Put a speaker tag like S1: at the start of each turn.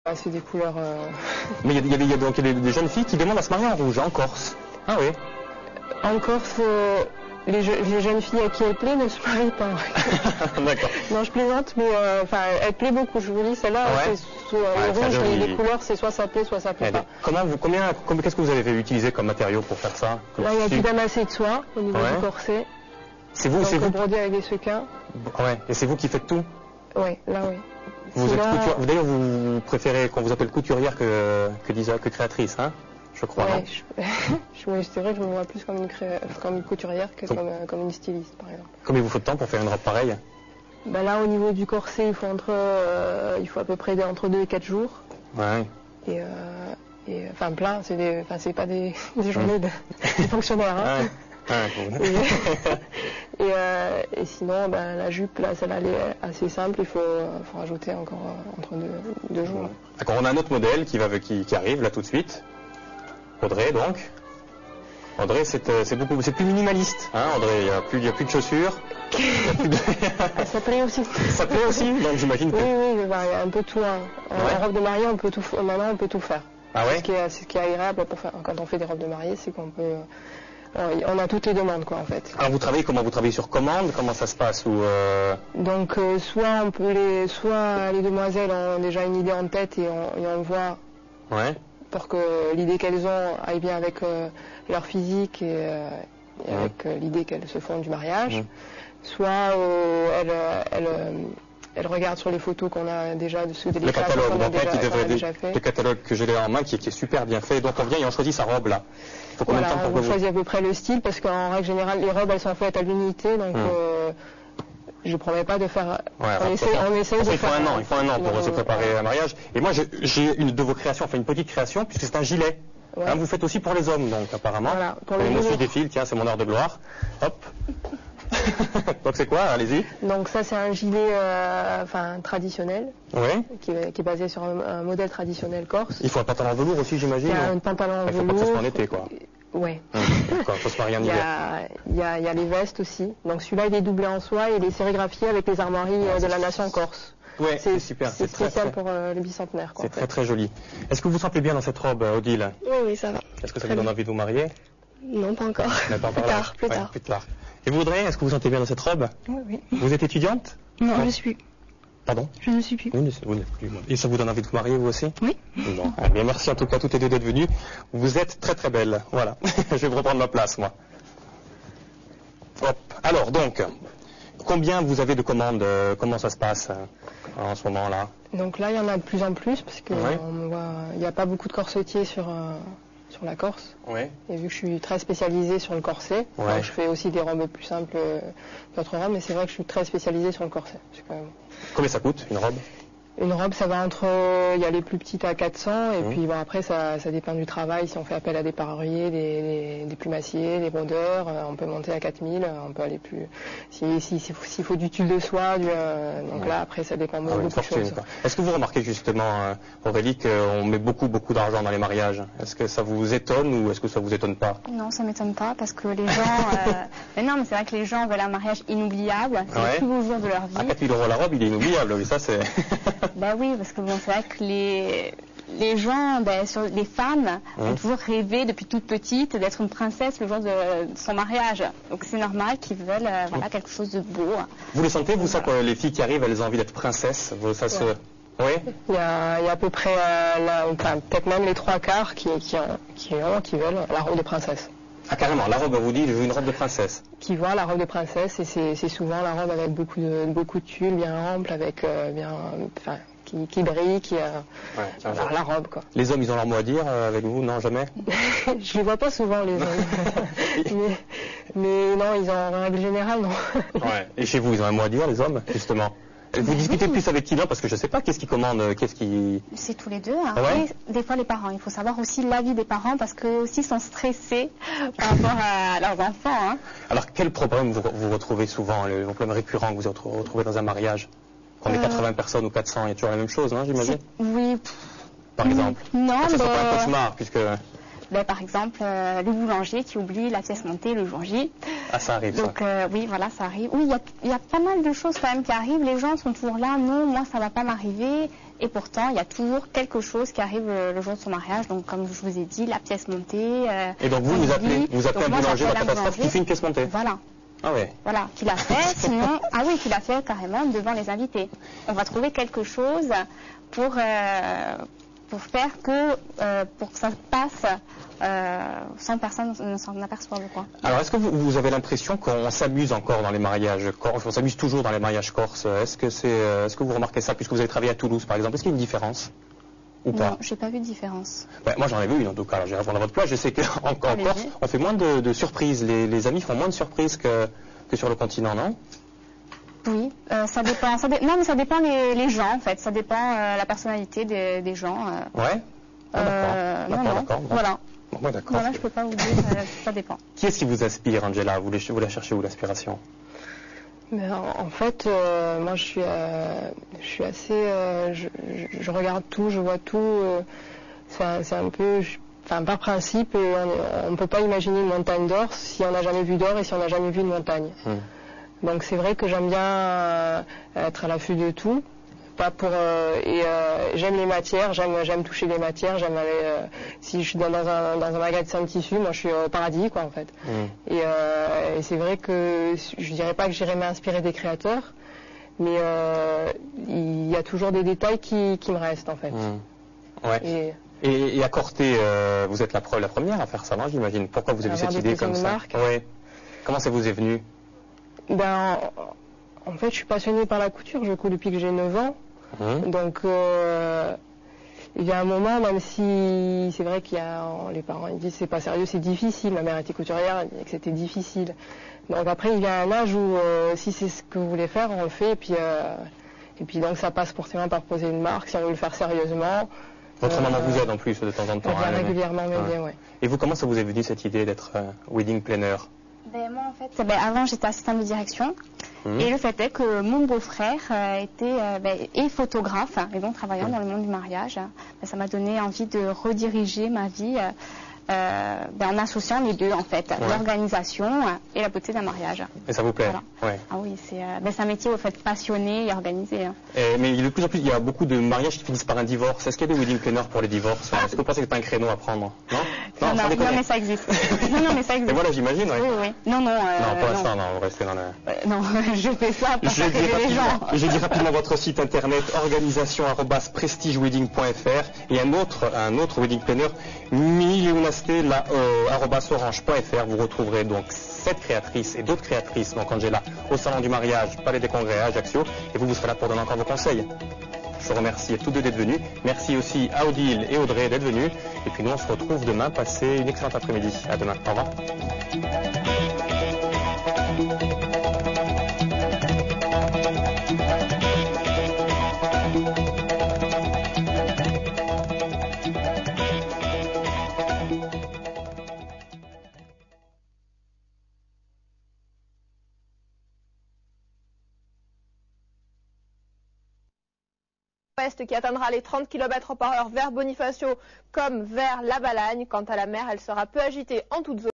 S1: Ah, c'est des couleurs...
S2: Mais il y a donc des jeunes filles qui demandent à se marier en rouge, en Corse. Ah oui.
S1: En Corse, les jeunes filles à qui elle plaît ne se marient pas.
S2: D'accord.
S1: Non, je plaisante, mais elle plaît beaucoup. Je vous dis, celle-là,
S2: ouais.
S1: c'est le rouge, les couleurs, c'est soit ça plaît, soit ça plaît pas.
S2: Qu'est-ce que vous avez utilisé comme matériau pour faire ça?
S1: Là, il y a du damassé de soie au niveau du corset.
S2: C'est vous, c'est vous
S1: brodé avec des sequins.
S2: Ouais. Et c'est vous qui faites tout?
S1: Oui, là, oui.
S2: Vous êtes couturière. D'ailleurs, vous préférez qu'on vous appelle couturière que créatrice, hein? Je crois.
S1: Ouais, c'est vrai que je me vois plus comme une couturière que comme une styliste, par exemple.
S2: Combien vous faut de temps pour faire une robe pareille?
S1: Ben là, au niveau du corset, il faut à peu près entre 2 et 4 jours. Ouais. Et enfin plein, c'est pas des journées de fonctionnaires. Hein.
S2: Ouais.
S1: Et sinon, la jupe, là, celle-là, elle est assez simple. Il faut rajouter encore entre deux jours.
S2: D'accord, on a un autre modèle qui arrive là tout de suite. Audrey, donc. Audrey, c'est plus minimaliste, hein, Audrey. Il n'y a plus de chaussures.
S1: Ça plaît aussi.
S2: Ça plaît aussi, donc j'imagine que...
S1: Oui, il y a un peu tout. Hein. En robe de mariée, maintenant, on peut tout faire.
S2: Ah ouais.
S1: Ce qui est agréable quand on fait des robes de mariée, c'est qu'on peut... on a toutes les demandes, quoi, en fait.
S2: Alors, vous travaillez comment? Vous travaillez sur commande? Comment ça se passe?
S1: Donc, soit les demoiselles ont déjà une idée en tête et on voit...
S2: Ouais.
S1: Pour que l'idée qu'elles ont aille bien avec leur physique et avec l'idée qu'elles se font du mariage. Soit elles regardent sur les photos qu'on a déjà dessus des
S2: catalogues qu'on a déjà fait. Le catalogue que j'ai en main qui est super bien fait. Donc on vient et on choisit sa robe là.
S1: Faut combien de temps pour on choisit à peu près le style parce qu'en règle générale les robes elles sont faites à l'unité donc je ne promets pas de faire... on essaie de faire...
S2: Il faut un an pour se préparer à un mariage. Et moi, j'ai une de vos créations, une petite création, puisque c'est un gilet. Ouais. Hein, vous faites aussi pour les hommes, donc, apparemment.
S1: Voilà, pour les
S2: aussi défile, tiens, c'est mon heure de gloire. Hop. Donc, c'est quoi? Allez-y.
S1: Donc, ça, c'est un gilet traditionnel. Qui est basé sur un modèle traditionnel corse.
S2: Il faut un pantalon en velours aussi, j'imagine?
S1: Il y a un pantalon en velours.
S2: Il faut pas que ça soit en été, quoi.
S1: Ouais.
S2: D'accord, faut se marier en hiver.
S1: Il y a les vestes aussi. Donc celui-là il est doublé en soie et il est sérigraphié avec les armoiries de la nation corse.
S2: Ouais, c'est super.
S1: C'est spécial pour le bicentenaire.
S2: C'est très très joli. Est-ce que vous vous sentez bien dans cette robe, Odile?
S1: Oui, ça va.
S2: Est-ce que ça vous donne envie de vous marier?
S1: Non, pas encore. Plus tard.
S2: Et vous, Audrey, est-ce que vous vous sentez bien dans cette robe?
S1: Oui.
S2: Vous êtes étudiante?
S1: Non, je suis.
S2: Pardon?
S1: Je ne suis plus.
S2: Vous n'êtes plus. Et ça vous donne envie de vous marier, vous aussi?
S1: Oui.
S2: Bon. Bien, merci en tout cas toutes les deux d'être venues. Vous êtes très très belles. Voilà. Je vais vous reprendre ma place, moi. Hop. Alors, donc, combien vous avez de commandes? Comment ça se passe en ce moment-là?
S1: Donc là, il y en a de plus en plus, parce qu'il n'y a pas beaucoup de corsetiers sur la Corse.
S2: Ouais.
S1: Et vu que je suis très spécialisée sur le corset, je fais aussi des robes plus simples que d'autres robes, mais c'est vrai que je suis très spécialisée sur le corset.
S2: Combien ça coûte, une robe?
S1: Une robe, ça va il y a les plus petites à 400, et puis après, ça dépend du travail. Si on fait appel à des paruriers, des plumassiers, des brodeurs, on peut monter à 4000, on peut aller plus... S'il faut du tulle de soie, donc là, après, ça dépend beaucoup de choses.
S2: Est-ce que vous remarquez justement, Aurélie, qu'on met beaucoup d'argent dans les mariages? Est-ce que ça vous étonne ou est-ce que ça vous étonne pas?
S3: Non, ça m'étonne pas, parce que les gens... mais non, mais c'est vrai que les gens veulent un mariage inoubliable, c'est le plus beau jour de leur vie.
S2: À 4000 € la robe, il est inoubliable, oui, ça c'est...
S3: Ben oui, parce que bon, c'est vrai que les gens, les femmes ont toujours rêvé depuis toute petite d'être une princesse le jour de son mariage. Donc c'est normal qu'ils veulent quelque chose de beau.
S2: Vous les sentez, vous, ça, que les filles qui arrivent, elles ont envie d'être princesses? Oui.
S1: Il y a à peu près, peut-être même les 3/4 qui veulent la robe de princesse.
S2: Ah carrément, la robe, vous dites, je veux une robe de princesse.
S1: Qui voit la robe de princesse et c'est souvent la robe avec beaucoup de tulle, bien ample, avec qui brille, la robe quoi.
S2: Les hommes, ils ont leur mot à dire avec vous? Non, jamais?
S1: Je les vois pas souvent les hommes. mais non, ils ont en règle générale non.
S2: Ouais. Et chez vous, ils ont un mot à dire les hommes, justement? Vous discutez plus avec qui? Non, parce que je ne sais pas qu'est-ce qu'ils commandent,
S3: C'est tous les deux. Hein. Ouais. Des fois les parents. Il faut savoir aussi l'avis des parents parce qu'eux aussi sont stressés par rapport à leurs enfants. Hein.
S2: Alors quel problème vous retrouvez souvent, le problème récurrent que vous retrouvez dans un mariage? Quand on est 80 personnes ou 400, il y a toujours la même chose, hein, j'imagine?
S3: Oui.
S2: Par exemple?
S3: Non,
S2: ça sera pas un cauchemar, puisque...
S3: par exemple, le boulanger qui oublie la pièce montée le jour J.
S2: Ah, ça arrive.
S3: Donc, oui, voilà, ça arrive. Oui, il y a pas mal de choses quand même qui arrivent. Les gens sont toujours là. Non, moi, ça va pas m'arriver. Et pourtant, il y a toujours quelque chose qui arrive le jour de son mariage. Donc, comme je vous ai dit, la pièce montée.
S2: Et donc, vous appelez un boulanger dans catastrophe qui fait une pièce montée.
S3: Voilà.
S2: Ah oui.
S3: Voilà, qu'il a fait, sinon, qu'il a fait carrément devant les invités. On va trouver quelque chose pour faire pour que ça passe sans personne ne s'en aperçoive, quoi.
S2: Alors, est-ce que vous avez l'impression qu'on s'amuse encore dans les mariages corses, on s'amuse toujours dans les mariages corses? Est-ce que vous remarquez ça, puisque vous avez travaillé à Toulouse, par exemple? Est-ce qu'il y a une différence ou pas?
S3: Non, j'ai pas vu de différence.
S2: Moi, j'en ai vu une, en tout cas. Alors, j'irai répondre à votre place. Je sais qu'en Corse, on fait moins de surprises. Les amis font moins de surprises que sur le continent, non?
S3: Oui, ça dépend. Non, mais ça dépend les gens, en fait. Ça dépend la personnalité des gens.
S2: Ouais. D'accord.
S3: Voilà.
S2: Bon, d'accord.
S3: Voilà, je peux pas vous dire. Ça dépend.
S2: Qui est-ce qui vous inspire, Angela? Vous la cherchez où, l'inspiration?
S1: En fait, moi, je suis assez. Je regarde tout, je vois tout. C'est un peu. Par principe, on ne peut pas imaginer une montagne d'or si on n'a jamais vu d'or et si on n'a jamais vu une montagne. Donc c'est vrai que j'aime bien être à l'affût de tout. J'aime les matières, j'aime toucher les matières, j'aime aller. Si je suis dans un magasin de tissus, moi je suis au paradis, quoi, en fait. Et c'est vrai que je dirais pas que j'irais m'inspirer des créateurs, mais il y a toujours des détails qui me restent, en fait.
S2: Ouais. Et à Corté, vous êtes la première à faire ça, non, j'imagine. Pourquoi vous avez eu cette idée comme ça? Oui. Comment ça vous est venu?
S1: En fait, je suis passionnée par la couture, je couds depuis que j'ai 9 ans. Donc, il y a un moment, même si c'est vrai les parents ils disent c'est pas sérieux, c'est difficile. Ma mère était couturière, elle disait que c'était difficile. Donc après, il y a un âge où si c'est ce que vous voulez faire, on le fait. Et puis donc ça passe forcément par poser une marque, si on veut le faire sérieusement.
S2: Votre maman vous aide en plus de temps en temps.
S1: Elle vient régulièrement m'aider, ouais.
S2: Et vous, comment ça vous est venu cette idée d'être wedding planner?
S3: Moi, en fait, avant, j'étais assistante de direction. Et le fait est que mon beau-frère est photographe, et donc travaillant dans le monde du mariage. Ça m'a donné envie de rediriger ma vie en associant les deux, en fait, l'organisation et la beauté d'un mariage.
S2: Et ça vous plaît?
S3: Voilà. Ah oui, c'est un métier, au fait, passionné et organisé.
S2: Mais de plus en plus, il y a beaucoup de mariages qui finissent par un divorce. Est-ce qu'il y a des wedding planners pour les divorces? Est-ce que vous pensez que c'est pas un créneau à prendre? Non,
S3: mais ça existe. non, mais ça existe.
S2: Et voilà, j'imagine,
S3: oui. Non,
S2: pour l'instant, non, vous restez dans le...
S3: non, je fais ça pour faire rêver les gens.
S2: Je dis rapidement votre site internet, organisation@prestigewedding.fr, et un autre wedding planner, orange.fr. Vous retrouverez donc cette créatrice et d'autres créatrices, donc Angela, au salon du mariage, Palais des Congrès à Ajaccio, et vous serez là pour donner encore vos conseils. Je vous remercie à tous deux d'être venus. Merci aussi à Odile et Audrey d'être venus. Et puis nous, on se retrouve demain. Passez une excellente après-midi. À demain. Au revoir.
S4: Qui atteindra les 30 km/h vers Bonifacio comme vers La Balagne. Quant à la mer, elle sera peu agitée en toute zone.